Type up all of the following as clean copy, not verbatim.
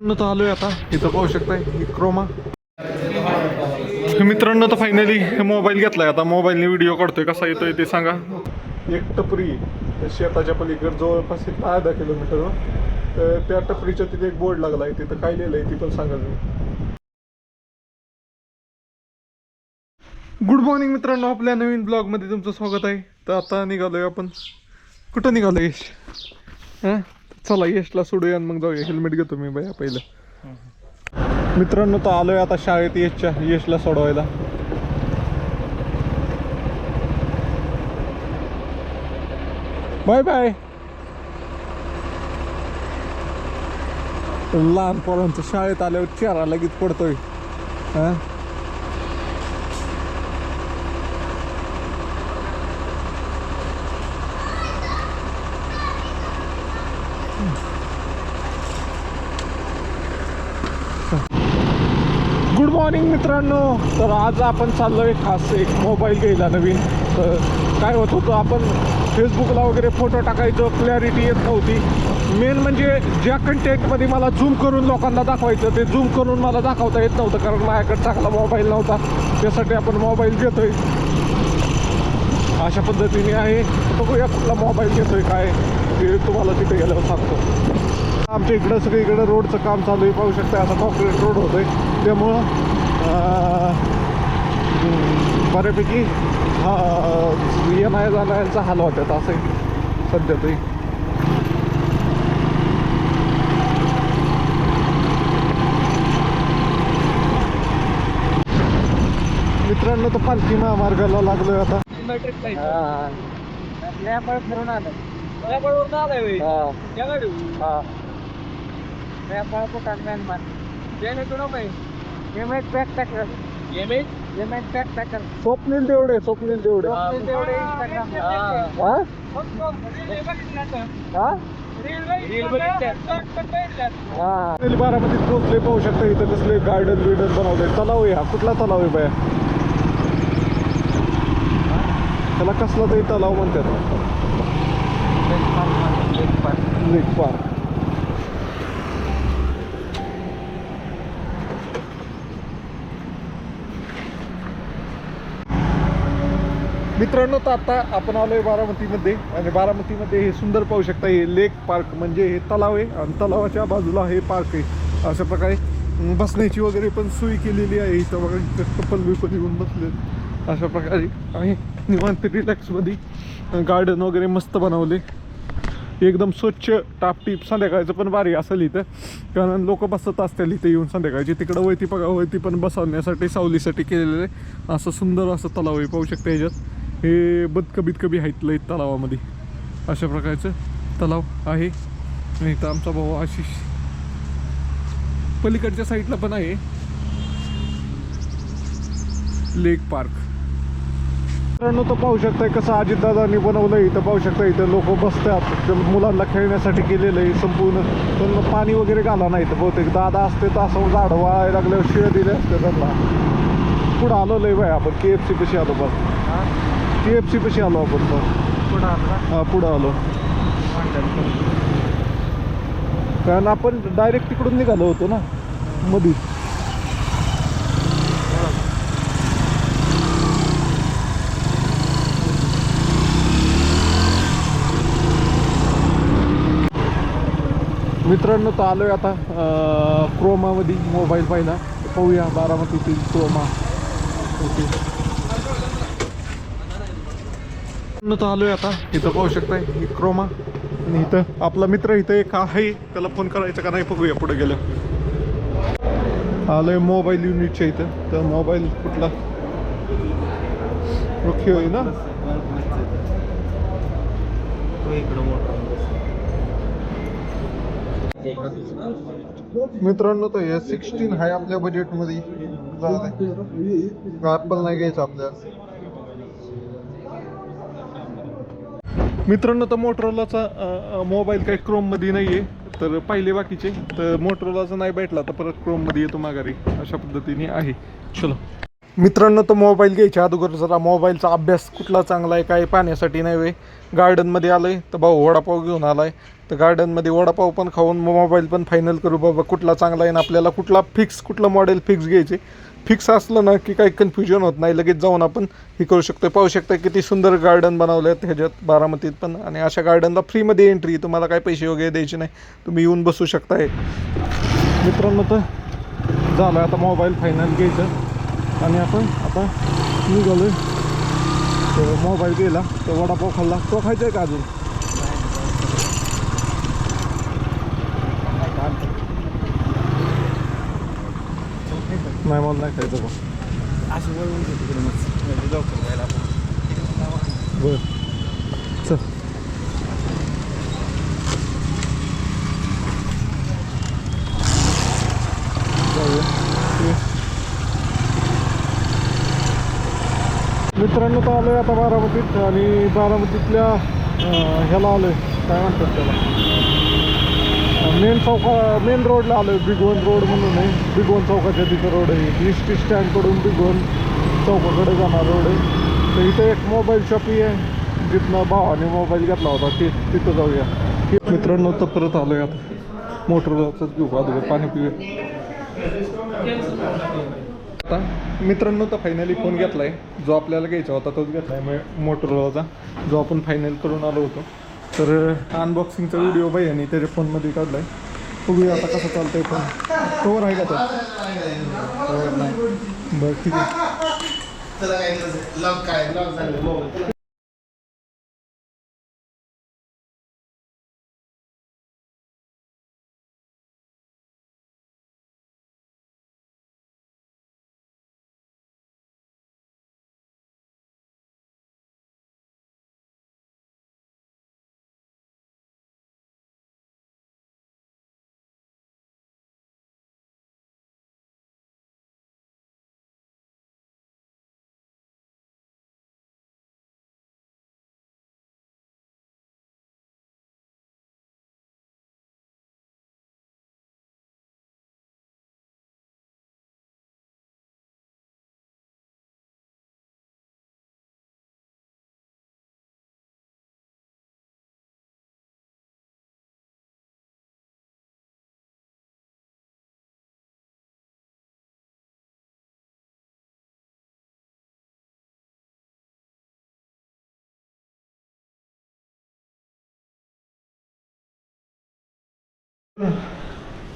तर आलोय आता इथं पाहू शकताय क्रोमा. मित्रांनो तर फायनली मोबाईल घेतलाय. आता मोबाईलने व्हिडिओ काढतोय. कसा येतोय ते सांगा. एक टपरी शेताच्या पलीकडे जवळपास 10 किलोमीटर, तर त्या टपरीच्या तिथे एक बोर्ड लागलाय. तिथं काय लिहिलंय ती पण सांगा. गुड मॉर्निंग मित्रांनो, आपल्या नवीन ब्लॉग मध्ये तुमचं स्वागत आहे. तर आता निघालोय आपण. कुठं निघालो यश? चला यशला सोडूया आणि मग जाऊया. हेल्मेट घेतो मी बाया पहिलं. मित्रांनो तर आलोय आता शाळेत यशला सोडवायला. Bye bye. लहान पोरांचं शाळेत आल्यावर चेहरा लगेच पडतोय. गुड मॉर्निंग मित्रांनो. तर आज आपण चाललोय खास एक मोबाईल घ्यायला नवीन. तर काय होत होतं, आपण फेसबुकला वगैरे फोटो टाकायचो, क्लॅरिटी येत नव्हती. मेन म्हणजे ज्या कंटेंटमध्ये मला झूम करून लोकांना दाखवायचं ते झूम करून मला दाखवता येत नव्हतं, कारण माझ्याकडे चांगला मोबाईल नव्हता. त्यासाठी आपण मोबाईल घेतोय अशा पद्धतीने आहे. बघूया कुठला मोबाईल घेतोय काय ते तुम्हाला तिथे गेल्यावर सांगतो. आमच्या इकडं सगळीकडं रोडचं काम चालू आहे. पाहू शकता आता कॉन्क्रीट रोड होतोय, त्यामुळं बऱ्यापैकी येण्या जाण्याचा हाल होतात असं सध्या तरी. मित्रांनो तर पालखी महामार्गाला लागलोय आता. फिरून आलं स्वप्नील तेवढे बारामतीत पोहोचले. पाहू शकता इथं कसले गार्डन बनवलंय. तलाव आहे. हा कुठला तलाव आहे बाया? त्याला कसला तरी तलाव म्हणतात. लेक पार्क. मित्रांनो तर आता आपण आलोय बारामतीमध्ये, आणि बारामतीमध्ये हे सुंदर पाहू शकता. हे लेक पार्क म्हणजे हे तलाव आहे, आणि तलावाच्या बाजूला हे पार्क आहे. अशा प्रकारे बसण्याची वगैरे पण सोय केलेली आहे. इथं बघा कपल बिपल येऊन बसले अशा प्रकारे आहे. निवांत रिलॅक्समध्ये गार्डन वगैरे मस्त बनवले, एकदम स्वच्छ टापटीप. संध्याकाळचं पण भारी असेल इथं, कारण लोक बसत असतील इथे येऊन संध्याकाळची. तिकडं वरती बघा, वरती पण बसवण्यासाठी सावलीसाठी केलेलं आहे. असं सुंदर असं तलाव आहे. पाहू शकता ह्याच्यात हे बदकं बी हाईतलं तलावामध्ये. अशा प्रकारचं तलाव आहे. आणि इथं आमचा भाऊ आशिष पलीकडच्या साईडला पण आहे लेक पार्क. मित्रांनो तर पाहू शकताय कसं अजितदादांनी बनवलंय. इथं पाहू शकता इथं लोक बसतात, मुलांना खेळण्यासाठी केलेलं आहे संपूर्ण. पण पाणी वगैरे घाला नाही तर बहुतेक दादा असते तर असं झाड वाळायला लागल्यावर शिळ दिले असते त्यांना. पुढं आलो लय बाय आपण. KFC पशी आलो बस. KFC पशी आलो आपण पण. पुढं आलो, कारण आपण डायरेक्ट तिकडून निघालो होतो ना मधी. मित्रांनो तर आलोय आता क्रोमामध्ये मोबाईल पाहिला. पाहूया बारामतीतील क्रोमा. ओके तर आलोय आता इथं. पाहू शकताय क्रोमा. आणि इथं आपला मित्र इथं एक आहे, त्याला फोन करायचा का नाही बघूया पुढे गेलं. आलोय मोबाईल युनिटच्या इथं. तर मोबाईल कुठला ओके होई ना. मित्रांनो तर हे 16 आहे आपल्या बजेटमध्ये. ॲपल नाही घ्यायचं आपल्याला. मित्रांनो तर मोटरोलाचा मोबाईल काही क्रोममध्ये नाही आहे, तर पहिले बाकीचे. तर मोटरोलाचा नाही भेटला तर परत क्रोममध्ये येतो माघारी. अशा पद्धतीने आहे. चलो मित्रांनो, तो मोबाईल घ्यायच्या अगोदर जरा मोबाईलचा अभ्यास कुठला चांगला आहे काय पाहण्यासाठी नाही वे गार्डनमध्ये आलं आहे तर भाऊ वडापाव घेऊन आला आहे. तर गार्डनमध्ये वडापाव पण खाऊन मोबाईल पण फायनल करू बाबा कुठला चांगला आहे ना आपल्याला कुठलं मॉडेल फिक्स घ्यायचे. फिक्स असलं ना की काही कन्फ्युजन होत नाही, लगेच जाऊन आपण हे करू शकतो. पाहू शकता किती सुंदर गार्डन बनवलं आहे ह्याच्यात बारामतीत पण. आणि अशा गार्डनला फ्रीमध्ये एंट्री, तुम्हाला काय पैसे वगैरे द्यायचे नाही, तुम्ही येऊन बसू शकताय. मित्रांनो, तर झालं आता मोबाईल फायनल घ्यायचं आणि आपण आता निघालो आहे. मोबाईल गेला तर वडापाव खाल्ला. तो खायचा आहे का अजून? नाही, मला नाही खायचं बा. बरं चल. मित्रांनो, तर आलो आहे आता बारामतीत आणि बारामतीतल्या ह्याला आलो आहे, काय म्हणतात त्याला, मेन रोडला आलो आहे. बिगवन रोड म्हणून आहे, बिगवन चौकाच्या तिथं रोड आहे. एस टी स्टँडकडून बिगवन चौकाकडे जाणार रोड आहे. तर इथं एक मोबाईल शॉपही आहे जिथनं भावाने मोबाईल घेतला होता, तिथं जाऊया. मित्रांनो, तर परत आलो आहे आता. मोटरलाच घेऊ अगोदर पाणी पिऊया. आता मित्रांनो, तर फायनली फोन घेतला आहे जो आपल्याला घ्यायचा होता, तोच घेतला आहे मोटोरोलाचा जो आपण फायनल करून आलो होतो. तर अनबॉक्सिंगचा व्हिडिओ बाई आणि त्याच्या फोनमध्ये काढला आहे. बघूया आता कसं चालतं आहे फोन. कवर आहे का तो? कवर नाही. बरं ठीक आहे.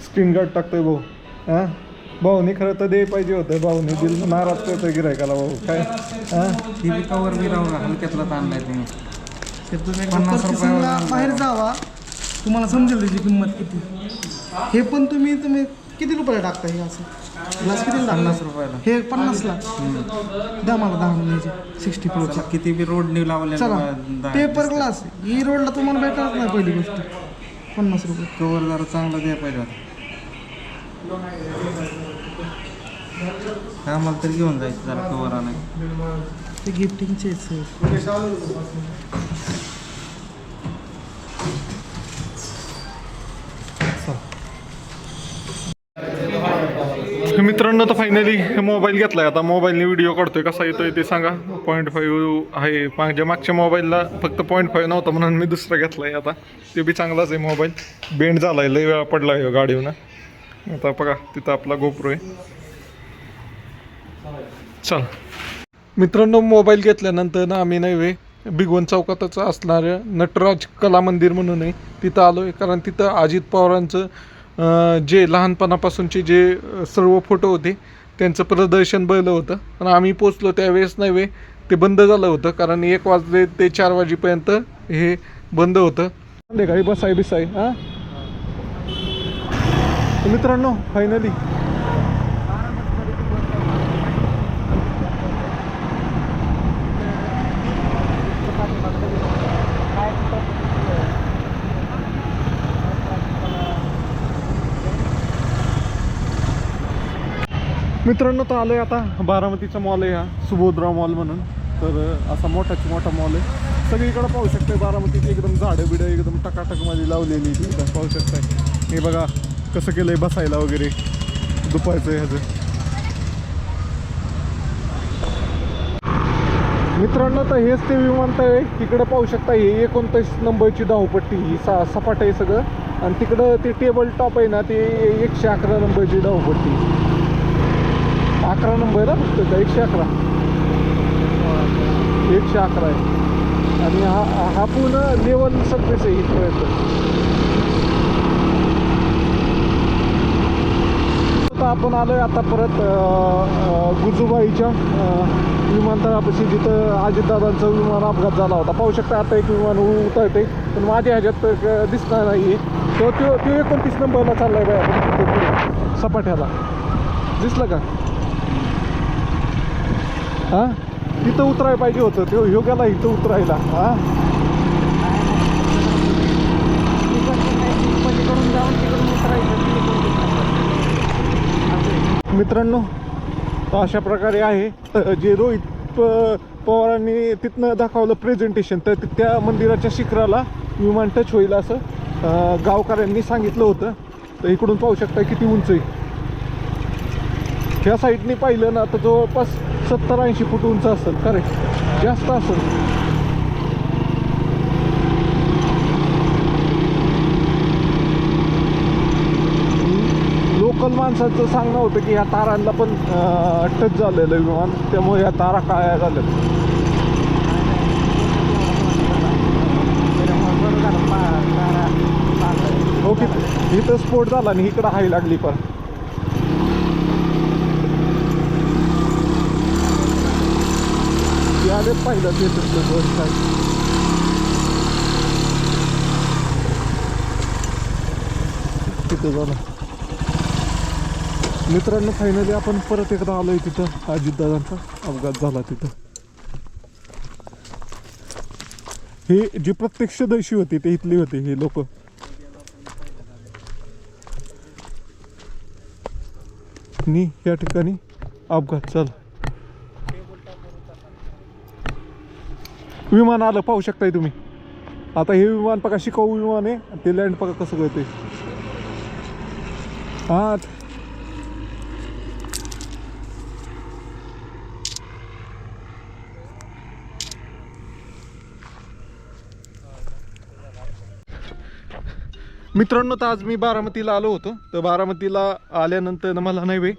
स्क्रीन गार्ड टाकतोय भाऊ. हां, भाऊनी खरं तर दे पाहिजे होतं. भाऊनी दिल नाराज करतोय गिरायकाला भाऊ. काय हां, टी व्ही कवर बी राहू हलक्यातला ताणलाय तुम्ही. तुम्ही 50 रुपयाला बाहेर जावा, तुम्हाला समजेल त्याची किंमत किती. हे पण तुम्ही किती रुपयाला टाकता हे असं ग्लास किती? 50 रुपयाला. हे 50ला द्या मला 10 महिन्याचे 60 प्रोचा. किती बी रोडनी लावले चला पेपर ग्लास ही रोडला तुम्हाला भेटत नाही. पहिली गोष्ट 50 रुपये. कवर जरा चांगला द्या पाहिजे होता. आम्हाला तर घेऊन जायचं जरा कवर आणाय. ते गिफ्टिंगचेच मित्रांनो, तर फायनली मोबाईल घेतलाय. आता मोबाईलने व्हिडिओ काढतोय, कसा येतोय ते सांगा. 0.5 आहे. मागच्या मोबाईलला फक्त 0.5 नव्हता म्हणून मी दुसरा घेतलाय. आता ते बी चांगलाच आहे मोबाईल. बेंड झालाय, लय वेळा पडला आहे गाडीवरून. आता बघा तिथं आपला गोप्रो आहे. चल मित्रांनो, मोबाईल घेतल्यानंतर ना आम्ही नाही वे बिगवन चौकातच असणाऱ्या नटराज कला मंदिर म्हणून आहे तिथं आलो आहे. कारण तिथं अजित पवारांचं जे लहानपणापासूनचे जे सर्व फोटो होते त्यांचं प्रदर्शन बघलं होतं. आणि आम्ही पोचलो त्यावेळेस नाही वे ते बंद झालं होतं, कारण 1 वाजले ते 4 वाजेपर्यंत हे बंद होतं. काही बसाय बिसाय. हां मित्रांनो, फायनली तर आलो आहे आता. बारामतीचा मॉल आहे हा, सुबोधराव मॉल म्हणून. तर असा मोठाची मोठा मॉल आहे. सगळीकडे पाहू शकताय बारामतीत एकदम झाडं बिडं एकदम टकाटकमध्ये लावलेली तिथं पाहू शकताय. हे बघा कसं केलं आहे बसायला वगैरे दुपारचं ह्याचं. मित्रांनो तर हेच ते विमानतळ आहे. तिकडं पाहू शकता हे 29 नंबरची धावपट्टी ही सपाट आहे सगळं. आणि तिकडं ते टेबल टॉप आहे ना ते 111 नंबरची धावपट्टी. 11 नंबर ना फक्त का 111? 111 आहे. आणि हा पूर्ण लेवल सरफेस आहे इथपर्यंत. आपण आलोय आता परत गुजूबाईच्या विमानतळापाशी जिथं अजितदादांचा विमान अपघात झाला होता. पाहू शकता आता एक विमान उतरते पण माझ्या ह्याच्यात दिसणार नाही आहे. तो 29 नंबरला चाललाय बाय आपण पुढे सपाट्याला. दिसलं का? हां इथं उतरायला पाहिजे होतं. तो ह्यो गेला इथं उतरायला. हां मित्रांनो तर अशा प्रकारे आहे जे रोहित पवारांनी तिथनं दाखवलं प्रेझेंटेशन. तर त्या मंदिराच्या शिखराला विमान टच होईल असं गावकऱ्यांनी सांगितलं होतं. तर इकडून पाहू शकता किती उंच आहे. ह्या साईडने पाहिलं ना तर जवळपास 70-80 फूट उंच असेल. करेक्ट जास्त असेल. लोकल माणसाचं सांगणं होतं की ह्या तारांना पण टच झालेलं विमान, त्यामुळे ह्या तारा काळ्या झाल्या. ओके इथं स्फोट झाला आणि इकडं हाय लागली पण. आलेच पाहिलं ते काय तिथं झालं. मित्रांनो फायनली आपण परत एकदा आलोय तिथं अजितदादांचा अपघात झाला तिथं. हे जी प्रत्यक्षदर्शी होती ते इथली होते हे लोक. नी या ठिकाणी अपघात झाला. विमान आलं पाहू शकताय तुम्ही. आता हे विमान बघा शिकाऊ विमान आहे. ते लँड बघा कसं करते. हा मित्रांनो तर आज मी बारामतीला आलो होतो. तर बारामतीला आल्यानंतर मला नाही वे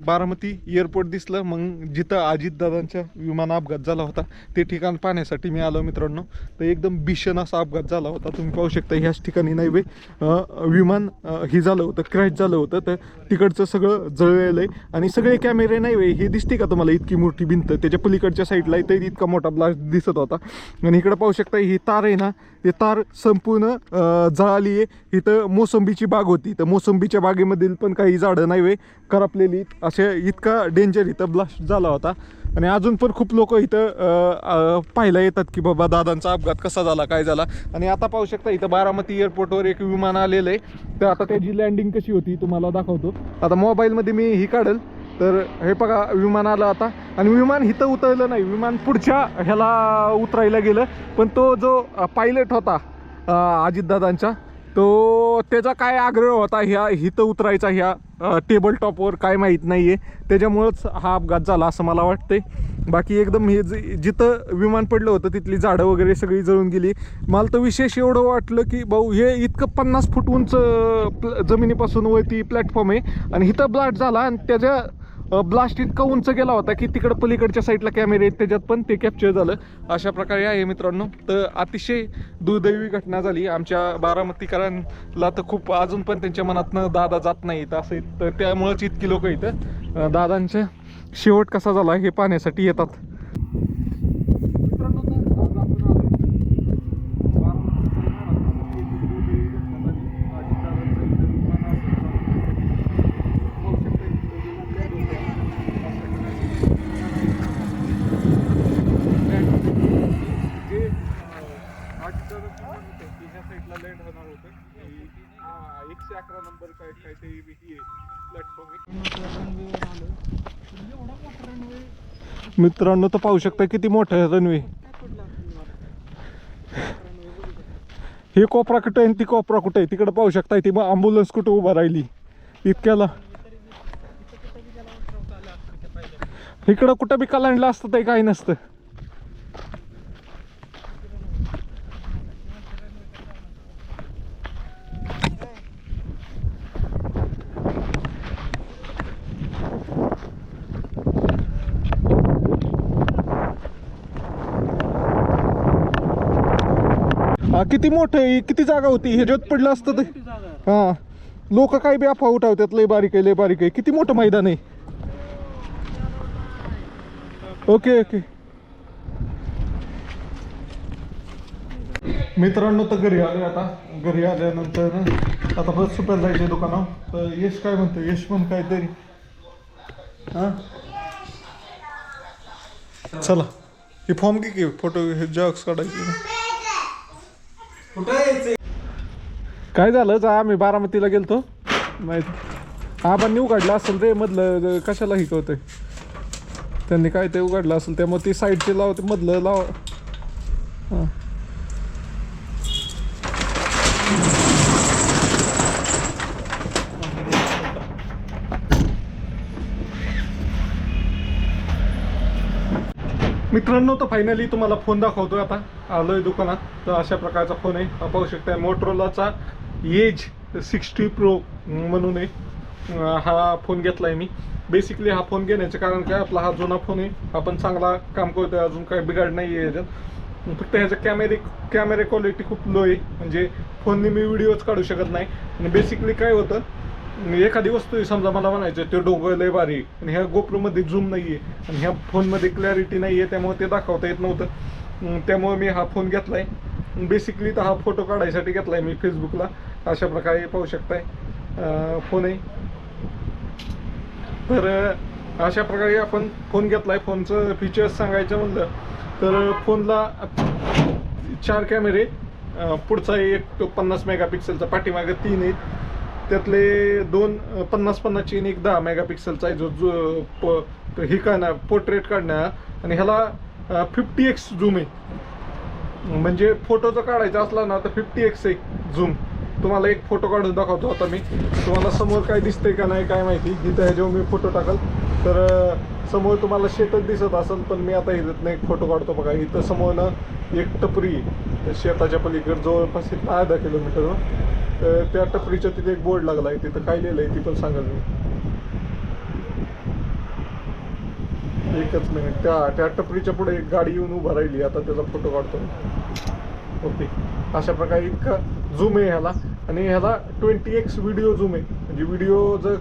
बारामती एअरपोर्ट दिसलं. मग जिथं अजितदादांच्या विमान अपघात झाला होता ते ठिकाण पाहण्यासाठी मी आलो मित्रांनो. तर एकदम भीषण असा अपघात झाला होता. तुम्ही पाहू शकता ह्याच ठिकाणी नाही वे विमान हे झालं होतं, क्रॅश झालं होतं. तर तिकडचं सगळं जळलेलं आहे आणि सगळे कॅमेरे नाही वे. हे दिसते का तुम्हाला इतकी मोठी भिंत? त्याच्या पलीकडच्या साईडला इथं इतका मोठा ब्लास्ट दिसत होता. आणि इकडं पाहू शकता ही तार आहे ना, ते तार संपूर्ण जळाली आहे. इथं मोसंबीची बाग होती. तर मोसंबीच्या बागेमधील पण काही झाडं नाही वे करपलेली. असे इतका डेंजर इथं ब्लास्ट झाला होता. आणि अजून पण खूप लोक इथं पाहायला येतात की बाबा दादांचा अपघात कसा झाला, काय झाला. आणि आता पाहू शकता इथं बारामती एअरपोर्टवर एक विमान आलेलं आहे. तर आता त्याची लँडिंग कशी होती तुम्हाला दाखवतो. आता मोबाईलमध्ये मी ही काढेल. तर हे बघा विमान आलं आता. आणि विमान इथं उतरलं नाही, विमान पुढच्या ह्याला उतरायला गेलं. पण तो जो पायलट होता अजितदादांचा, तो त्याचा काय आग्रह होता ह्या इथं उतरायचा ह्या टेबल टॉपवर काय माहीत नाही आहे. त्याच्यामुळंच हा अपघात झाला असं मला वाटतंय. बाकी एकदम हे जिथं विमान पडलं होतं तिथली झाडं वगैरे सगळी जळून गेली. मला तर विशेष एवढं वाटलं की भाऊ हे इतकं 50 फूट उंच जमिनीपासून वरती प्लॅटफॉर्म आहे आणि इथं ब्लास्ट झाला. आणि त्याच्या ब्लास्ट इतका उंच गेला होता की तिकडं पलीकडच्या साईडला कॅमेरे आहेत त्याच्यात पण ते कॅप्चर झालं. अशा प्रकारे आहे मित्रांनो. तर अतिशय दुर्दैवी घटना झाली आमच्या बारामतीकरांना. तर खूप अजून पण त्यांच्या मनातनं दादा जात नाही तर असं. तर त्यामुळेच इतकी लोक इथं दादांचा शेवट कसा झाला हे पाहण्यासाठी येतात. लँड होणार होतं 111 नंबर काय ते प्लॅटफॉर्म. मित्रांनो तर पाहू शकता किती मोठा आहे रनवे. हे कोपरा कुठं आहे ती कोपरा कुठं आहे तिकडे पाहू शकता. ती मग ॲम्ब्युलन्स कुठं उभा राहिली इतक्याला. इकडं कुठं बी कलांडलं असतं ते काही नसतं. हा किती मोठं आहे, किती जागा होती, ह्याच्यात पडलं असतं ते. हा लोक काही बी अफवा उठावतात, लय बारीक आहे लय बारीक आहे. किती मोठं मैदान आहे. ओके ओके मित्रांनो, तर घरी आले. आता घरी आल्यानंतर आता बस सुटायला जायचे दुकानावर. तर यश काय म्हणतो, यश पण काहीतरी. हा चला हे फॉर्म की फोटो हे जॉक्स काढायचे. काय झालं, जा आम्ही बारामतीला गेलतो माहिती. हा पण उघडला असेल रे मधलं, कशाला हिकवतंय त्यांनी, काय ते उघडलं असेल त्यामुळे ती साईडचे लावते, मधलं लाव. हां मित्रांनो, तर फायनली तुम्हाला फोन दाखवतोय. आता आलोय दुकानात. तर अशा प्रकारचा फोन आहे, हा पाहू शकता. मोटरोलाचा एज 60 प्रो म्हणून आहे. हा फोन घेतलाय मी. बेसिकली हा फोन घेण्याचं कारण काय, आपला हा जुना फोन आहे, हा पण चांगला काम करतोय, अजून काही बिघाड नाही आहे याच्यात. फक्त ह्याचं कॅमेरे क्वालिटी खूप लो आहे. म्हणजे फोनने मी व्हिडिओच काढू शकत नाही. आणि बेसिकली काय होतं, एखादी वस्तू समजा मला म्हणायचं ते डोंगर लय भारी, आणि ह्या गोप्रोमध्ये झूम नाही आहे आणि ह्या फोनमध्ये क्लॅरिटी नाही आहे, त्यामुळे ते दाखवता येत नव्हतं. त्यामुळे मी हा फोन घेतला आहे. बेसिकली तर हा फोटो काढायसाठी घेतला आहे मी फेसबुकला. अशा प्रकारे पाहू शकताय फोन आहे. तर अशा प्रकारे आपण फोन घेतला आहे. फोनचं फीचर्स सांगायचं म्हणलं तर फोनला 4 कॅमेरे, पुढचा एक 50 मेगापिक्सेलचा, पाठीमागे 3 आहेत. त्यातले 2 50-50ची आणि एक 10 मेगापिक्सेलचा आहे, जो हे काढणार पोर्ट्रेट काढणार. आणि ह्याला 50x झूम आहे. म्हणजे फोटो जर काढायचा असला ना तर 50x आहे झूम. तुम्हाला एक फोटो काढून दाखवतो आता मी. तुम्हाला समोर काय दिसतंय का नाही काय माहिती. इथं ह्याच्यावर मी फोटो टाकल तर समोर तुम्हाला शेतच दिसत असेल, पण मी आता इथं एक फोटो काढतो बघा. इथं समोर ना एक टपरी, शेताच्या पलीकडे जवळपास 10 किलोमीटरवर. त्या टपरीच्या तिथे एक बोर्ड लागला आहे, तिथं काय लिहिलं आहे ती पण सांगाल मी. एकच मिनिट. त्या टपरीच्या पुढे एक गाडी येऊन उभा राहिली, आता त्याचा फोटो काढतो. ओके, अशा प्रकारे इतका झूम आहे ह्याला. आणि ह्याला 20x व्हिडिओ झूम आहे. म्हणजे व्हिडिओ जर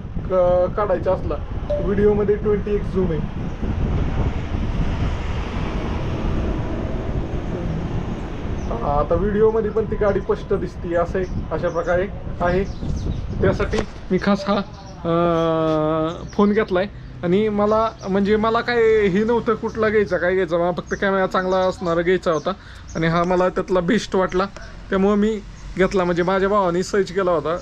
काढायचा असला व्हिडिओमध्ये 20x झूम आहे. आता व्हिडिओमध्ये पण ती गाडी स्पष्ट दिसते. असं अशा प्रकारे आहे. त्यासाठी मी खास हा फोन घेतलाय. आणि मला म्हणजे मला काय हे नव्हतं कुठला घ्यायचा काय घ्यायचा, मला फक्त कॅमेरा चांगला असणारा घ्यायचा होता. आणि हा मला त्यातला बेस्ट वाटला, त्यामुळं मी घेतला. म्हणजे माझ्या भावाने सर्च केला होता,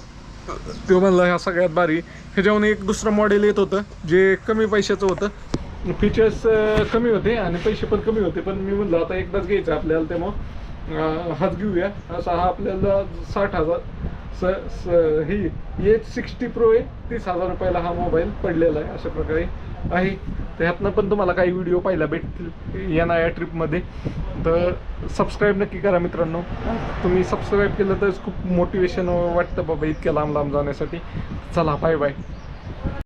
तो म्हणला ह्या सगळ्यात भारी. ह्याच्याहून एक दुसरं मॉडेल येत होतं जे कमी पैशाचं होतं, फीचर्स कमी होते आणि पैसे पण कमी होते. पण मी म्हणलं आता एकदाच घ्यायचं आपल्याला, त्यामुळं हाच घेऊया. असा हा आपल्याला 60,000 ही एज 60 प्रो आहे. 30,000 रुपयाला हा मोबाईल पडलेला आहे. अशा प्रकारे आहे. तर ह्यातनं पण तुम्हाला काही व्हिडिओ पाहायला भेटतील या ट्रिपमध्ये. तर सबस्क्राईब नक्की करा मित्रांनो. तुम्ही सबस्क्राईब केलं तर खूप मोटिवेशन वाटतं बाबा इतक्या लांब लांब जाण्यासाठी. चला बाय बाय.